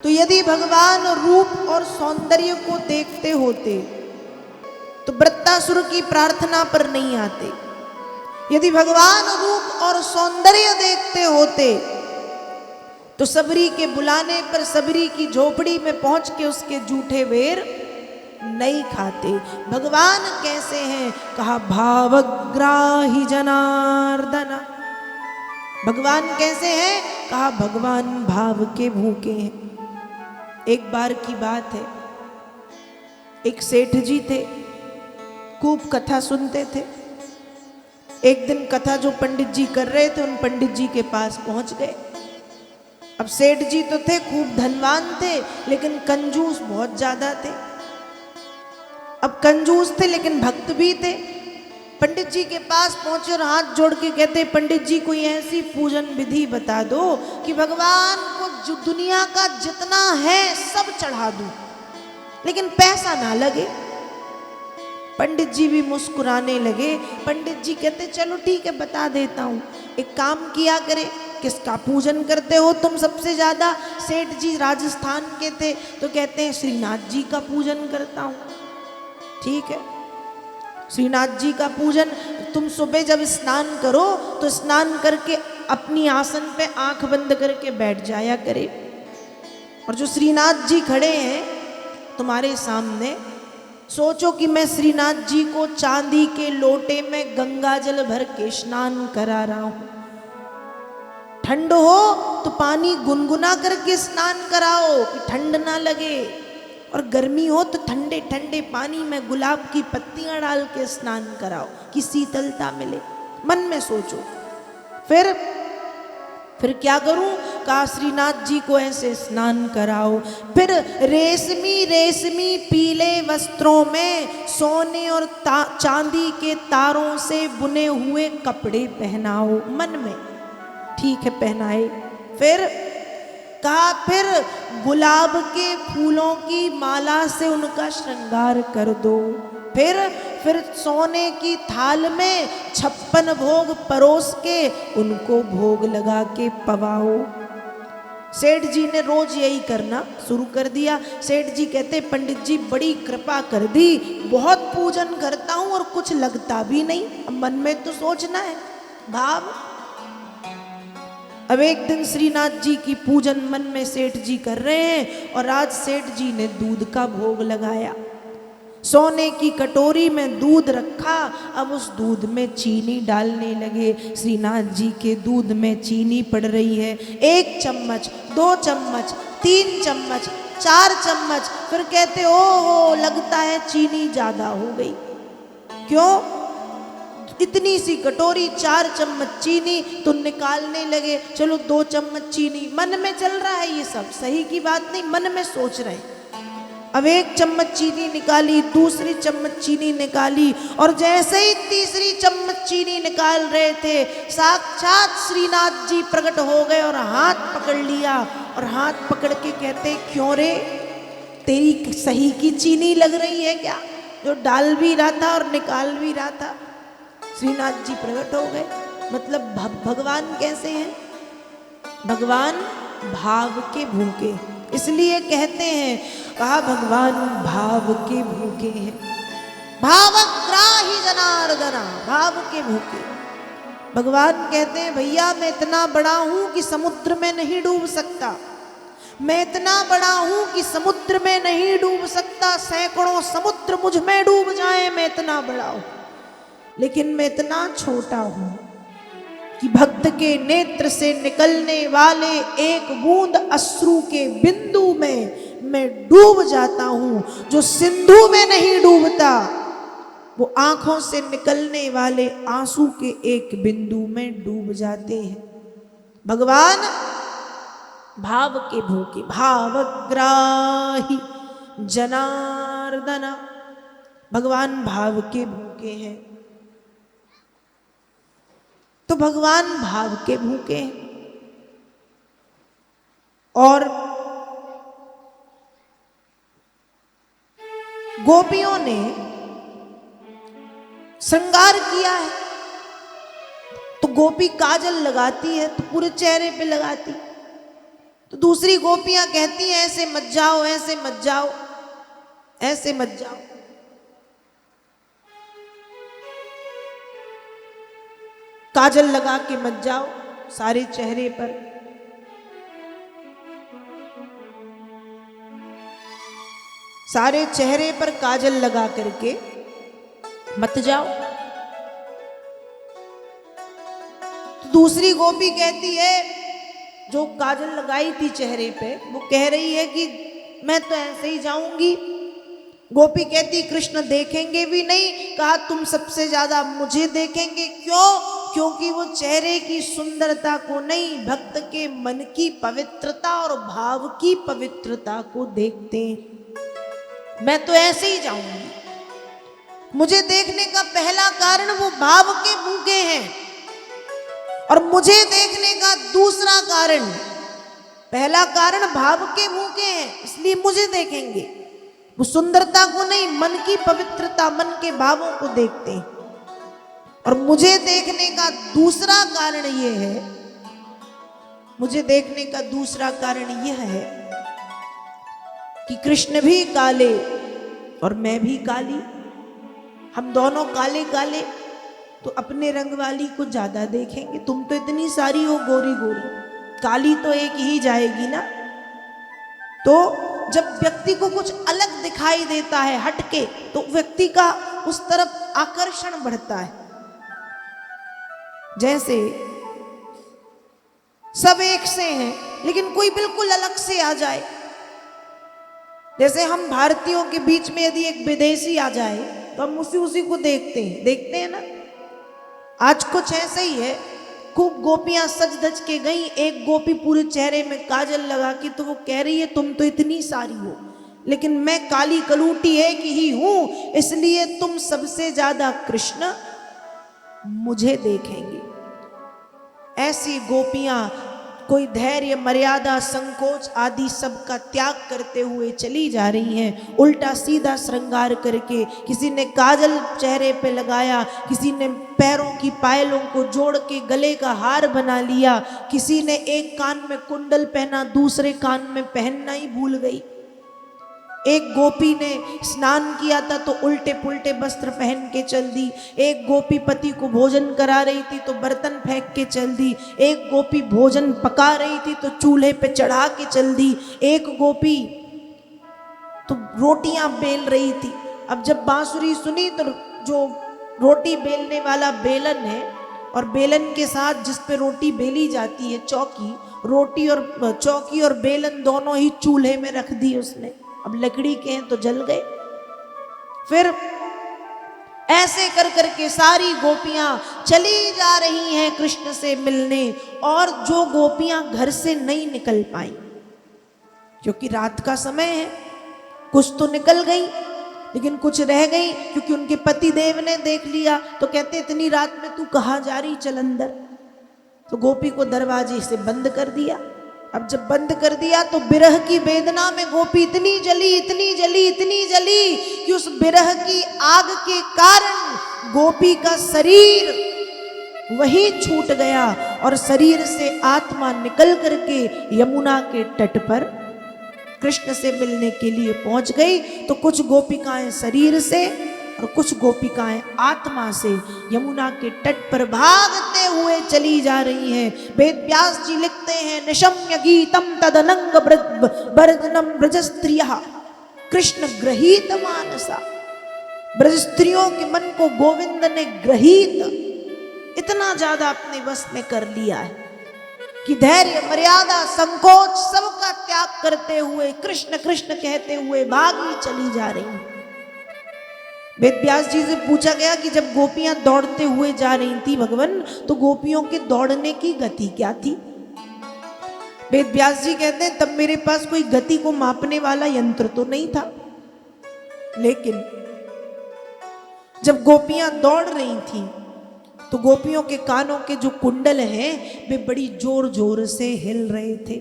तो यदि भगवान रूप और सौंदर्य को देखते होते तो वृत्तासुर की प्रार्थना पर नहीं आते। यदि भगवान रूप और सौंदर्य देखते होते तो सबरी के बुलाने पर सबरी की झोपड़ी में पहुंच के उसके जूठे बेर नहीं खाते। भगवान कैसे हैं? कहा भावग्राही जनार्दन। भगवान कैसे हैं? कहा भगवान भाव के भूखे हैं। एक बार की बात है, एक सेठ जी थे, खूब कथा सुनते थे। एक दिन कथा जो पंडित जी कर रहे थे उन पंडित जी के पास पहुंच गए। अब सेठ जी तो थे, खूब धनवान थे, लेकिन कंजूस बहुत ज्यादा थे। अब कंजूस थे लेकिन भक्त भी थे। पंडित जी के पास पहुंचे और हाथ जोड़ के कहते, पंडित जी कोई ऐसी पूजन विधि बता दो कि भगवान को जो दुनिया का जितना है सब चढ़ा दूं, लेकिन पैसा ना लगे। पंडित जी भी मुस्कुराने लगे। पंडित जी कहते, चलो ठीक है बता देता हूं, एक काम किया करे। किसका पूजन करते हो तुम सबसे ज्यादा? सेठ जी राजस्थान के थे तो कहते हैं श्रीनाथ जी का पूजन करता हूं। ठीक है, श्रीनाथ जी का पूजन। तुम सुबह जब स्नान करो तो स्नान करके अपनी आसन पे आंख बंद करके बैठ जाया करे, और जो श्रीनाथ जी खड़े हैं तुम्हारे सामने, सोचो कि मैं श्रीनाथ जी को चांदी के लोटे में गंगा जल भर के स्नान करा रहा हूं। ठंड हो तो पानी गुनगुना करके स्नान कराओ कि ठंड ना लगे, और गर्मी हो तो ठंडे ठंडे पानी में गुलाब की पत्तियां डाल के स्नान कराओ कि शीतलता मिले। मन में सोचो। फिर क्या करूं? कहा श्रीनाथ जी को ऐसे स्नान कराओ। फिर रेशमी रेशमी पीले वस्त्रों में सोने और चांदी के तारों से बुने हुए कपड़े पहनाओ। मन में ठीक है, पहनाए। फिर गुलाब के फूलों की माला से उनका श्रृंगार कर दो। फिर सोने की थाल में 56 भोग परोस के उनको भोग लगा के पवाओ। सेठ जी ने रोज यही करना शुरू कर दिया। सेठ जी कहते, पंडित जी बड़ी कृपा कर दी, बहुत पूजन करता हूं और कुछ लगता भी नहीं। अब मन में तो सोचना है भाव। अब एक दिन श्रीनाथ जी की पूजन मन में सेठ जी कर रहे हैं, और आज सेठ जी ने दूध का भोग लगाया। सोने की कटोरी में दूध रखा। अब उस दूध में चीनी डालने लगे। श्रीनाथ जी के दूध में चीनी पड़ रही है। 1 चम्मच, 2 चम्मच, 3 चम्मच, 4 चम्मच। फिर कहते, ओहो लगता है चीनी ज्यादा हो गई। क्यों? इतनी सी कटोरी 4 चम्मच चीनी। तो निकालने लगे, चलो 2 चम्मच चीनी। मन में चल रहा है ये सब, सही की बात नहीं, मन में सोच रहे हैं। अब 1 चम्मच चीनी निकाली, दूसरी चम्मच चीनी निकाली, और जैसे ही तीसरी चम्मच चीनी निकाल रहे थे, साक्षात श्रीनाथ जी प्रकट हो गए और हाथ पकड़ लिया। और हाथ पकड़ के कहते, क्यों रे, तेरी सही की चीनी लग रही है क्या, जो डाल भी रहा था और निकाल भी रहा था? श्रीनाथ जी प्रकट हो गए। मतलब भगवान कैसे हैं? भगवान भाव के भूखे, इसलिए कहते हैं, कहा भगवान भाव के भूखे हैं। भावग्राही जनार्दना, भाव के भूखे। भगवान कहते हैं, भैया मैं इतना बड़ा हूं कि समुद्र में नहीं डूब सकता। मैं इतना बड़ा हूं कि समुद्र में नहीं डूब सकता। सैकड़ों समुद्र मुझ में डूब जाए, मैं इतना बड़ा हूं। लेकिन मैं इतना छोटा हूं कि भक्त के नेत्र से निकलने वाले एक बूंद अश्रु के बिंदु में मैं डूब जाता हूं। जो सिंधु में नहीं डूबता, वो आंखों से निकलने वाले आंसू के एक बिंदु में डूब जाते हैं। भगवान भाव के भूखे, भावग्राही जनार्दन। भगवान भाव के भूखे हैं। तो भगवान भाव के भूखे हैं। और गोपियों ने श्रृंगार किया है, तो गोपी काजल लगाती है तो पूरे चेहरे पे लगाती, तो दूसरी गोपियां कहती हैं ऐसे मत जाओ, ऐसे मत जाओ, ऐसे मत जाओ। काजल लगा के मत जाओ सारे चेहरे पर, सारे चेहरे पर काजल लगा करके मत जाओ। तो दूसरी गोपी कहती है, जो काजल लगाई थी चेहरे पे, वो कह रही है कि मैं तो ऐसे ही जाऊंगी। गोपी कहती कृष्ण देखेंगे भी नहीं। कहा तुम सबसे ज्यादा मुझे देखेंगे। क्यों? क्योंकि वो चेहरे की सुंदरता को नहीं, भक्त के मन की पवित्रता और भाव की पवित्रता को देखते हैं। मैं तो ऐसे ही जाऊंगी। मुझे देखने का पहला कारण वो भाव के भूखे हैं, और मुझे देखने का दूसरा कारण, पहला कारण भाव के भूखे हैं, इसलिए मुझे देखेंगे। वो सुंदरता को नहीं, मन की पवित्रता, मन के भावों को देखते हैं। और मुझे देखने का दूसरा कारण यह है, मुझे देखने का दूसरा कारण यह है कि कृष्ण भी काले और मैं भी काली, हम दोनों काले काले, तो अपने रंग वाली को ज्यादा देखेंगे। तुम तो इतनी सारी हो गोरी गोरी, काली तो एक ही जाएगी ना। तो जब व्यक्ति को कुछ अलग दिखाई देता है हटके, तो व्यक्ति का उस तरफ आकर्षण बढ़ता है। जैसे सब एक से हैं लेकिन कोई बिल्कुल अलग से आ जाए, जैसे हम भारतीयों के बीच में यदि एक विदेशी आ जाए तो हम उसी को देखते हैं ना। आज कुछ ऐसे ही है, खूब गोपियां सज धज के गई, एक गोपी पूरे चेहरे में काजल लगा के, तो वो कह रही है तुम तो इतनी सारी हो, लेकिन मैं काली कलूटी एक ही हूं, इसलिए तुम सबसे ज्यादा कृष्ण मुझे देखेंगे। ऐसी गोपियां कोई धैर्य, मर्यादा, संकोच आदि सब का त्याग करते हुए चली जा रही हैं, उल्टा सीधा श्रृंगार करके। किसी ने काजल चेहरे पे लगाया, किसी ने पैरों की पायलों को जोड़ के गले का हार बना लिया, किसी ने एक कान में कुंडल पहना, दूसरे कान में पहनना ही भूल गई। एक गोपी ने स्नान किया था तो उल्टे पुल्टे वस्त्र पहन के चल दी। एक गोपी पति को भोजन करा रही थी तो बर्तन फेंक के चल दी। एक गोपी भोजन पका रही थी तो चूल्हे पे चढ़ा के चल दी। एक गोपी तो रोटियां बेल रही थी। अब जब बांसुरी सुनी तो जो रोटी बेलने वाला बेलन है, और बेलन के साथ जिस पे रोटी बेली जाती है चौकी, रोटी और चौकी और बेलन दोनों ही चूल्हे में रख दी उसने। अब लकड़ी के हैं तो जल गए। फिर ऐसे कर करके सारी गोपियां चली जा रही हैं कृष्ण से मिलने, और जो गोपियां घर से नहीं निकल पाई, क्योंकि रात का समय है, कुछ तो निकल गई लेकिन कुछ रह गई, क्योंकि उनके पति देव ने देख लिया तो कहते इतनी रात में तू कहाँ जा रही, चल अंदर। तो गोपी को दरवाजे से बंद कर दिया। अब जब बंद कर दिया तो विरह की वेदना में गोपी इतनी जली, इतनी जली, इतनी जली कि उस विरह की आग के कारण गोपी का शरीर वहीं छूट गया, और शरीर से आत्मा निकल करके यमुना के तट पर कृष्ण से मिलने के लिए पहुंच गई। तो कुछ गोपिकाएं शरीर से और कुछ गोपिकाएं आत्मा से यमुना के तट पर भागते हुए चली जा रही हैं। वेद व्यास जी लिखते हैं, निशम्य गीतम तदनंग बर्दनम ब्रज स्त्रियः कृष्ण गृहीत मानसा। ब्रज स्त्रियों के मन को गोविंद ने ग्रहित, इतना ज्यादा अपने वश में कर लिया है कि धैर्य, मर्यादा, संकोच सबका त्याग करते हुए कृष्ण कृष्ण कहते हुए भागी चली जा रही हैं। वेद व्यास जी से पूछा गया कि जब गोपियां दौड़ते हुए जा रही थी भगवान, तो गोपियों के दौड़ने की गति क्या थी? वेद व्यास जी कहते हैं तब मेरे पास कोई गति को मापने वाला यंत्र तो नहीं था, लेकिन जब गोपियां दौड़ रही थी तो गोपियों के कानों के जो कुंडल हैं वे बड़ी जोर जोर से हिल रहे थे।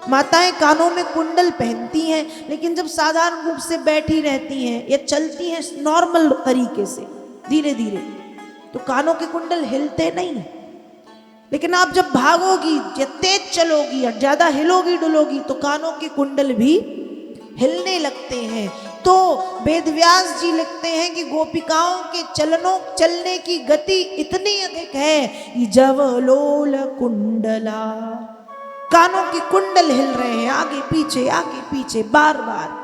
माताएं कानों में कुंडल पहनती हैं, लेकिन जब साधारण रूप से बैठी रहती हैं या चलती हैं नॉर्मल तरीके से धीरे धीरे, तो कानों के कुंडल हिलते नहीं, लेकिन आप जब भागोगी या तेज चलोगी या ज्यादा हिलोगी डुलोगी तो कानों के कुंडल भी हिलने लगते हैं। तो वेदव्यास जी लिखते हैं कि गोपिकाओं के चलने की गति इतनी अधिक है कि जब लोल कुंडला, कानों के कुंडल हिल रहे हैं आगे पीछे बार बार।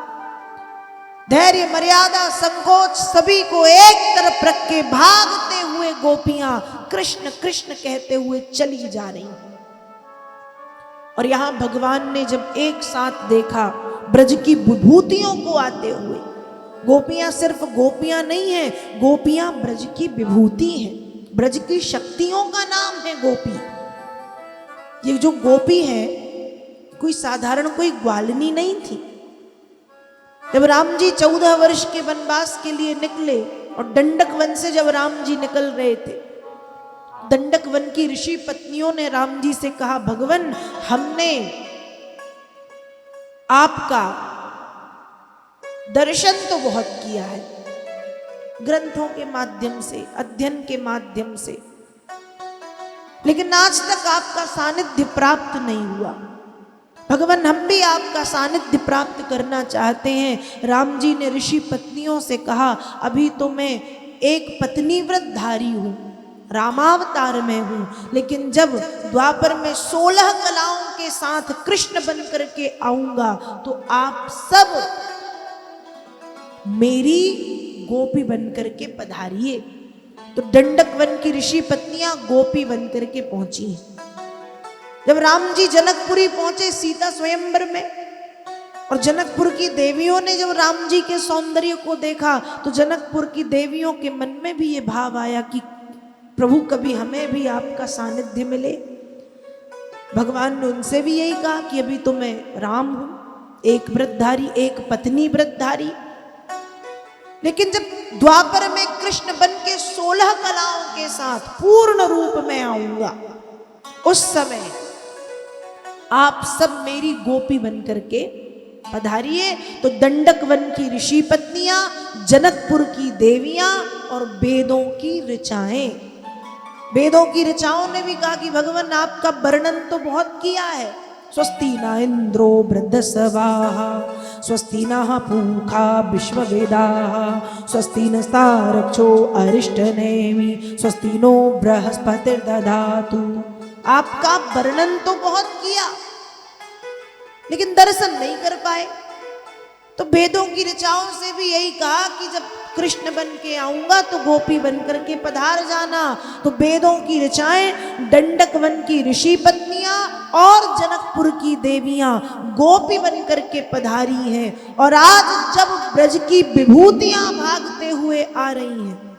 धैर्य मर्यादा संकोच सभी को एक तरफ रख के भागते हुए गोपियां कृष्ण कृष्ण कहते हुए चली जा रही हैं। और यहां भगवान ने जब एक साथ देखा ब्रज की विभूतियों को आते हुए, गोपियां सिर्फ गोपियां नहीं हैं, गोपियां ब्रज की विभूति हैं, ब्रज की शक्तियों का नाम है गोपी। ये जो गोपी है कोई साधारण कोई ग्वालिनी नहीं थी। जब राम जी 14 वर्ष के वनवास के लिए निकले और दंडक वन से जब राम जी निकल रहे थे, दंडक वन की ऋषि पत्नियों ने राम जी से कहा, भगवान हमने आपका दर्शन तो बहुत किया है ग्रंथों के माध्यम से, अध्ययन के माध्यम से, लेकिन आज तक आपका सानिध्य प्राप्त नहीं हुआ। भगवान हम भी आपका सानिध्य प्राप्त करना चाहते हैं। राम जी ने ऋषि पत्नियों से कहा, अभी तो मैं एक पत्नी व्रतधारी हूं, रामावतार में हूं, लेकिन जब द्वापर में 16 कलाओं के साथ कृष्ण बन करके आऊंगा तो आप सब मेरी गोपी बन करके पधारिए। तो दंडक वन की ऋषि पत्नियां गोपी बन करके पहुंची। जब राम जी जनकपुरी पहुंचे सीता स्वयंवर में, और जनकपुर की देवियों ने जब राम जी के सौंदर्य को देखा तो जनकपुर की देवियों के मन में भी ये भाव आया कि प्रभु कभी हमें भी आपका सानिध्य मिले। भगवान ने उनसे भी यही कहा कि अभी तो मैं राम हूं, एक व्रतधारी, एक पत्नी व्रतधारी, लेकिन जब द्वापर में कृष्ण बन के 16 कलाओं के साथ पूर्ण रूप में आऊंगा, उस समय आप सब मेरी गोपी बन करके पधारिए। तो दंडक वन की ऋषि पत्नियां, जनकपुर की देवियां और वेदों की ऋचाएं, वेदों की ऋचाओं ने भी कहा कि भगवान आपका वर्णन तो बहुत किया है। स्वस्ति न इंद्रो वृद्धसवाः स्वस्ति नः पूषा विश्ववेदाः स्वस्ति नस्तार्क्ष्यो अरिष्टनेमि स्वस्ति नो बृहस्पतिर्दधातु। आपका वर्णन तो बहुत किया लेकिन दर्शन नहीं कर पाए। तो वेदों की ऋचाओं से भी यही कहा कि जब कृष्ण बन के आऊंगा तो गोपी बन करके पधार जाना। तो वेदों की ऋचाएं, दंडक वन की ऋषि पत्नियां और जनकपुर की देवियां गोपी बन करके पधारी हैं। और आज जब ब्रज की विभूतियां भागते हुए आ रही हैं